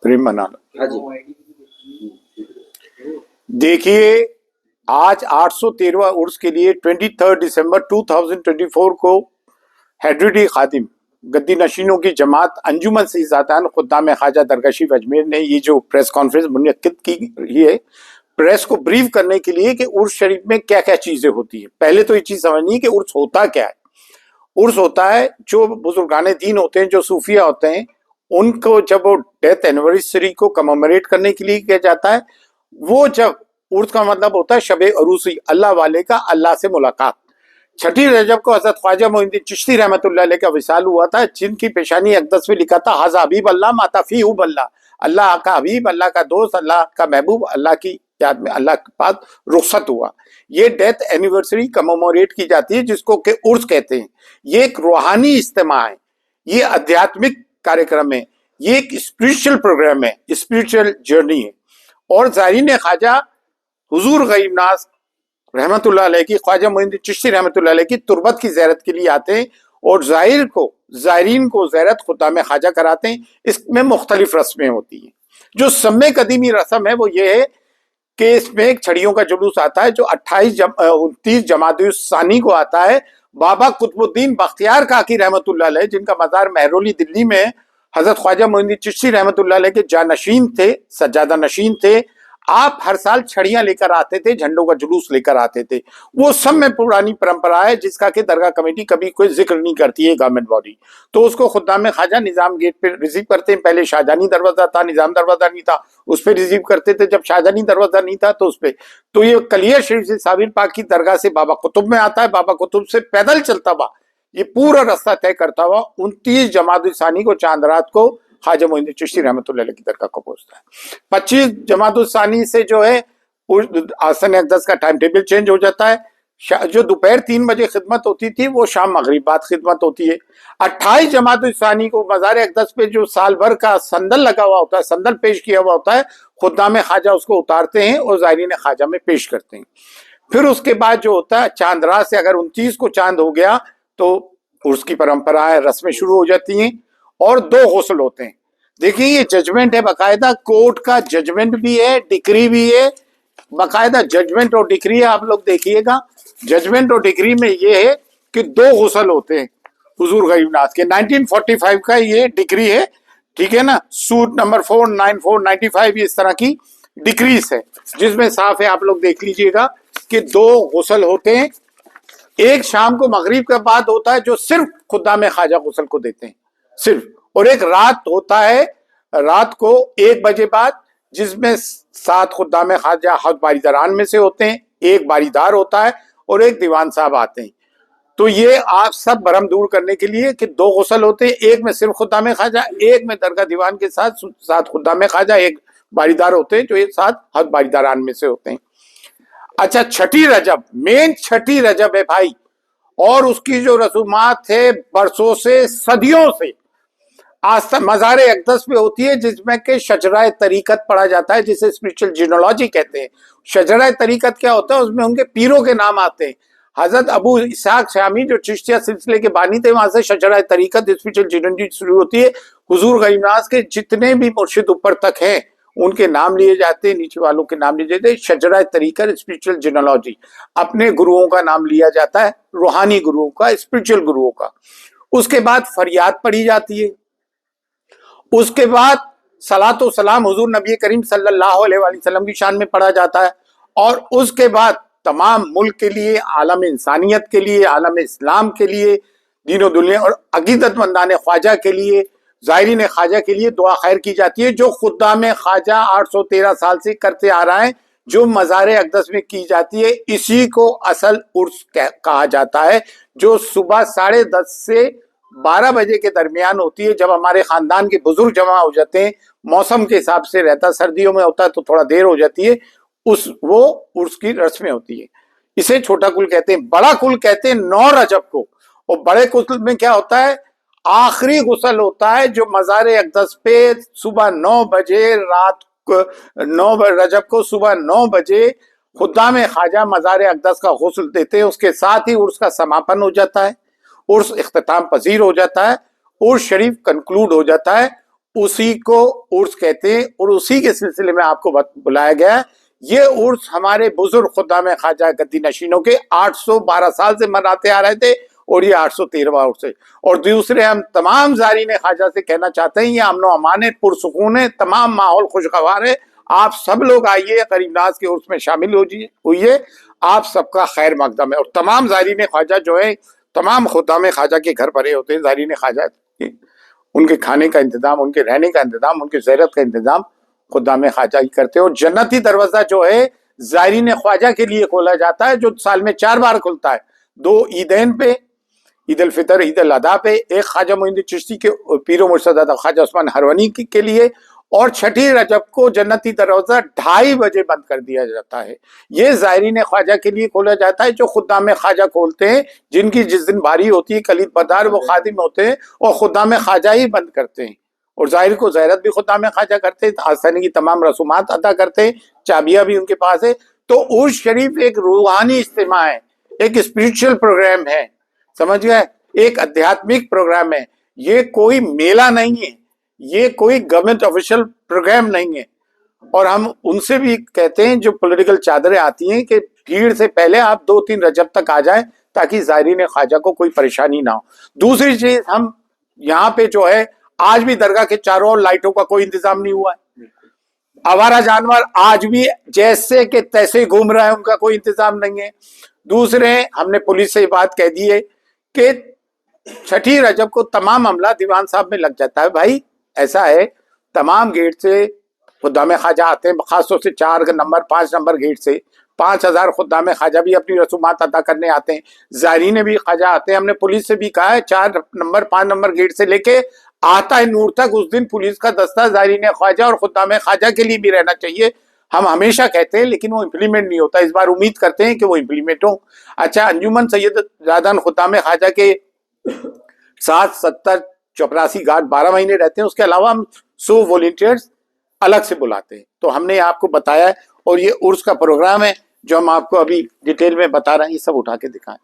प्रेम बना लो। देखिए आज 813वां उर्स के लिए 23 दिसंबर 2024 को हैदरी खादिम गद्दी नशीनों की जमात अंजुमन सिजातान खुद्दाम ख्वाजा दरगाह अजमेर ने ये जो प्रेस कॉन्फ्रेंस मुनक्किद की है प्रेस को ब्रीफ करने के लिए कि उर्स शरीफ में क्या क्या चीजें होती है। पहले तो ये चीज समझनी है कि उर्स होता क्या है। उर्स होता है जो बुजुर्गान दीन होते हैं, जो सूफिया होते हैं, उनको जब वो डेथ एनिवर्सरी को कमेमोरेट करने के लिए किया जाता है, वो जब उर्स का मतलब होता है शब अरूसी, अल्लाह वाले का अल्लाह से मुलाकात। छठी रजब को हजरत ख्वाजा मोइनुद्दीन चिश्ती रहमतुल्लाह अलैह का विसाल हुआ था, जिनकी पेशानी अक़दस में लिखा था हाज़ा हबीब अल्लाह माता फी हुब अल्लाह, अल्लाह का हबीब, अल्लाह का दोस्त, अल्लाह का महबूब, अल्लाह की याद में अल्लाह के पास रुखसत हुआ। ये डेथ एनिवर्सरी कमेमोरेट की जाती है, जिसको के उर्स कहते हैं। ये एक रूहानी इज्तिमा है, ये आध्यात्मिक कार्यक्रम है, ये एक स्पिरिचुअल प्रोग्राम है, स्पिरिचुअल जर्नी है। और ज़ायरीन ख्वाजा हुजूर गरीब नाज रहमतुल्लाह अलैह की, ख्वाजा मोइनुद्दीन चिश्ती रहमतुल्लाह अलैह की तुरबत की ज़ियारत के लिए आते हैं और ज़ायरीन को ज़ियारत खुद्दाम ख्वाजा कराते हैं। इसमें मुख्तलिफ रस्में होती हैं। जो सम्मे कदीमी रस्म है वो ये है कि इसमें एक छड़ियों का जुलूस आता है जो 29 जमादुस्सानी को आता है। बाबा कुतुबुद्दीन बख्तियार काकी रहमतुल्लाह अलैह, जिनका मज़ार महरौली दिल्ली में है, हजरत ख्वाजा मोइनुद्दीन चिश्ती रहमतुल्लाह अलैह के जानशीन थे, सज्जादा नशीन थे। आप हर साल छड़ियां लेकर आते थे, झंडों का जुलूस लेकर आते थे। वो सब में पुरानी परंपरा है, जिसका कि दरगाह कमेटी कभी कोई जिक्र नहीं करती है, गवर्नमेंट बॉडी। तो उसको खुद्दाम ख्वाजा निजाम गेट पे रिसीव करते हैं। पहले शाहजहानी दरवाजा था, निजाम दरवाजा नहीं था, उस पर रिसीव करते थे। जब शाहजहानी दरवाजा नहीं था तो उस पर, तो ये कलिया शरीफ से साबिर पाक की दरगाह से बाबा कुतुब में आता है, बाबा कुतुब से पैदल चलता हुआ ये पूरा रास्ता तय करता हुआ 29 जमादुस्सानी को चांद रात को ख्वाजा मोइनुद्दीन चिश्ती रहमतुल्लाह अलैह की दरगाह को पहुंचता है। 25 जमादुस्सानी से जो है आसन अक़दस का टाइम टेबल चेंज हो जाता है। जो दोपहर 3 बजे खिदमत होती थी वो शाम मगरिब बाद खिदमत होती है। 28 जमादुस्सानी को मज़ार अक़दस पे जो साल भर का संदल लगा हुआ होता है, संदल पेश किया हुआ होता है, खुद्दाम ख्वाजा उसको उतारते हैं और ज़ायरीन ख्वाजा में पेश करते हैं। फिर उसके बाद जो होता है चांद रात से अगर 29 को चांद हो गया तो उसकी परंपरा है, रस्में शुरू हो जाती हैं और 2 गुस्ल होते हैं। देखिए ये जजमेंट है, बाकायदा कोर्ट का जजमेंट भी है, डिक्री भी है, बाकायदा जजमेंट और डिक्री है। आप लोग देखिएगा, जजमेंट और डिक्री में ये है कि 2 गुस्ल होते हैं हुजूर गरीब नाज के। 1945 का ये डिक्री है, ठीक है ना, सूट नंबर 49495, इस तरह की डिक्रीज है, जिसमें साफ है, आप लोग देख लीजिएगा कि 2 गुस्ल होते हैं। एक शाम को मगरिब के बाद होता है जो सिर्फ खुद्दाम ख्वाजा गुस्ल को देते हैं सिर्फ, और एक रात होता है रात को 1 बजे बाद, जिसमें 7 खुद्दाम ख्वाजा हद बारीदारान में से होते हैं, एक बारीदार होता है और एक दीवान साहब आते हैं। तो ये आप सब भरम दूर करने के लिए कि 2 गुस्ल होते हैं, एक में सिर्फ खुद्दाम ख्वाजा, एक में दरगाह दीवान के साथ 7 खुद्दाम ख्वाजा, एक बारीदार होते हैं जो ये 7 हद बारीदारान में से होते हैं। अच्छा, छठी रजब, मेन छठी रजब है भाई, और उसकी जो रसूमात है बरसों से, सदियों से आस्था मज़ार अक़दस पे होती है, जिसमें कि शजराए तरीकत पढ़ा जाता है, जिसे स्पिरिचुअल जिनोलॉजी कहते हैं। शजराए तरीकत क्या होता है, उसमें उनके पीरों के नाम आते हैं। हजरत अबू इसहाक शामी जो चिश्तिया सिलसिले के बानी थे, वहां से शजराए तरीकत स्पिरिचुअल जिनोलॉजी शुरू होती है। हुजूर गरीब नाज के जितने भी मुर्शिद ऊपर तक हैं उनके नाम लिए जाते हैं, नीचे वालों के नाम लिए जाते हैं। शजराए तरीकत स्पिरिचुअल जिनोलॉजी, अपने गुरुओं का नाम लिया जाता है, रूहानी गुरुओं का, स्पिरिचुअल गुरुओं का। उसके बाद फरियाद पढ़ी जाती है, उसके बाद सलातो सलाम हुजूर नबी करीम सल्लल्लाहु अलैहि वसल्लम की शान में पढ़ा जाता है, और उसके बाद तमाम मुल्क के लिए, आलम इंसानियत के लिए, आलम इस्लाम के लिए, दीनो दुनिया और अकीदतमंदान ख्वाजा के लिए, ज़ायरीन ख्वाजा के लिए दुआ खैर की जाती है, जो खुद्दाम ख्वाजा 813 साल से करते आ रहा है, जो मज़ार अक़दस में की जाती है। इसी को असल उर्स कहा जाता है, जो सुबह 10:30 से 12 बजे के दरमियान होती है, जब हमारे खानदान के बुजुर्ग जमा हो जाते हैं। मौसम के हिसाब से रहता, सर्दियों में होता है तो थोड़ा देर हो जाती है, वो उर्स की रस्में होती है। इसे छोटा कुल कहते हैं। बड़ा कुल कहते हैं 9 रजब को, और बड़े कुल में क्या होता है, आखिरी गुस्ल होता है, जो मज़ार अक़दस पे सुबह 9 बजे, रात 9 रजब को सुबह 9 बजे खुद्दाम ख्वाजा मज़ार अक़दस का गुस्ल देते हैं। उसके साथ ही उर्स का समापन हो जाता है, उर्स इख्तिताम पजीर हो जाता है, उर्स शरीफ कंक्लूड हो जाता है, اسی کو عرس کہتے ہیں، اور اسی کے سلسلے میں آپ کو بلایا گیا ہے۔ یہ عرس ہمارے بزرگ خدام خواجہ گدی نشینوں کے 812 سال سے مناتے آ رہے تھے، اور یہ 813واں عرس ہے۔ اور دوسرے ہم تمام زائرین خواجہ سے کہنا چاہتے ہیں، یہ امن و امان ہے، پرسکون ہے، تمام ماحول خوشگوار ہے۔ آپ سب لوگ آئیے، غریب نواز کے عرس میں شامل ہوئیے، آپ سب کا خیر مقدم ہے۔ اور تمام زائرین خواجہ جو ہے، تمام خدام خواجہ کے گھر بھرے ہوتے ہیں، زائرین خواجہ کے، ان کے کھانے کا انتظام، ان کے رہنے کا انتظام، ان کے زیارت کا انتظام خدام خواجہ ہی کرتے ہیں۔ اور جنتی دروازہ جو ہے زائرین خواجہ کے لیے کھولا جاتا ہے، جو سال میں 4 بار کھلتا ہے، 2 عیدین پہ، عید الفطر، عید الاضحیٰ پہ، ایک خواجہ معین الدین چشتی کے پیر و مرشد خواجہ عثمان ہرونی کے لیے، اور چھٹی رجب کو جنتی دروازہ 2:30 بجے بند کر دیا جاتا ہے۔ یہ زائرین خواجہ کے لیے کھولا جاتا ہے جو خدام خواجہ کھولتے ہیں، جن کی جس دن باری ہوتی ہے کلید بدار وہ خادم ہوتے ہیں، اور خدام خواجہ ہی بند کرتے ہیں۔ اور ظاہر کو زیارت بھی خدام خواجہ کرتے ہیں، آستانے کی تمام رسومات ادا کرتے ہیں، چابیاں بھی ان کے پاس ہے۔ تو عرس شریف ایک روحانی اجتماع ہے، ایک اسپریچول پروگرام ہے، سمجھ گئے، ایک ادھیاتمک پروگرام ہے۔ یہ کوئی میلہ نہیں ہے، یہ کوئی گورنمنٹ آفیشل پروگرام نہیں ہے۔ اور ہم ان سے بھی کہتے ہیں جو پولیٹیکل چادریں آتی ہیں کہ بھیڑ سے پہلے آپ 2-3 رجب تک آ جائیں تاکہ زائرین خواجہ کو کوئی پریشانی نہ ہو۔ دوسری چیز، ہم یہاں پہ جو ہے آج بھی درگاہ کے چاروں اور لائٹوں کا کوئی انتظام نہیں ہوا ہے۔ آوارہ جانور آج بھی جیسے کہ تیسے گھوم رہے ہیں، ان کا کوئی انتظام نہیں ہے۔ دوسرے، ہم نے پولیس سے یہ بات کہہ دی ہے کہ چھٹی رجب کو تمام عملہ دیوان صاحب میں لگ جاتا ہے۔ بھائی ایسا ہے، تمام گیٹ سے خدام خواجہ آتے ہیں، خاص طور سے 4 نمبر 5 نمبر گیٹ سے 5000 خدام خواجہ بھی اپنی رسومات ادا کرنے آتے ہیں، زائرین بھی خواجہ آتے ہیں۔ ہم نے پولیس سے بھی کہا ہے 4 نمبر 5 نمبر گیٹ سے لے کے آتا ہے نور تک، اس دن پولیس کا دستہ زائرین خواجہ اور خدام خواجہ کے لیے بھی رہنا چاہیے۔ ہم ہمیشہ کہتے ہیں لیکن وہ امپلیمنٹ نہیں ہوتا، اس بار امید کرتے ہیں کہ وہ امپلیمنٹ ہو۔ اچھا، انجمن سید زادان خدام خواجہ کے 70 چپراسی گارڈ 12 مہینے رہتے ہیں، اس کے علاوہ ہم 100 والنٹیئرز الگ سے بلاتے ہیں۔ تو ہم نے آپ کو بتایا ہے، اور یہ عرس کا پروگرام ہے جو ہم آپ کو ابھی ڈیٹیل میں بتا رہے ہیں، یہ سب اٹھا کے دکھائیں۔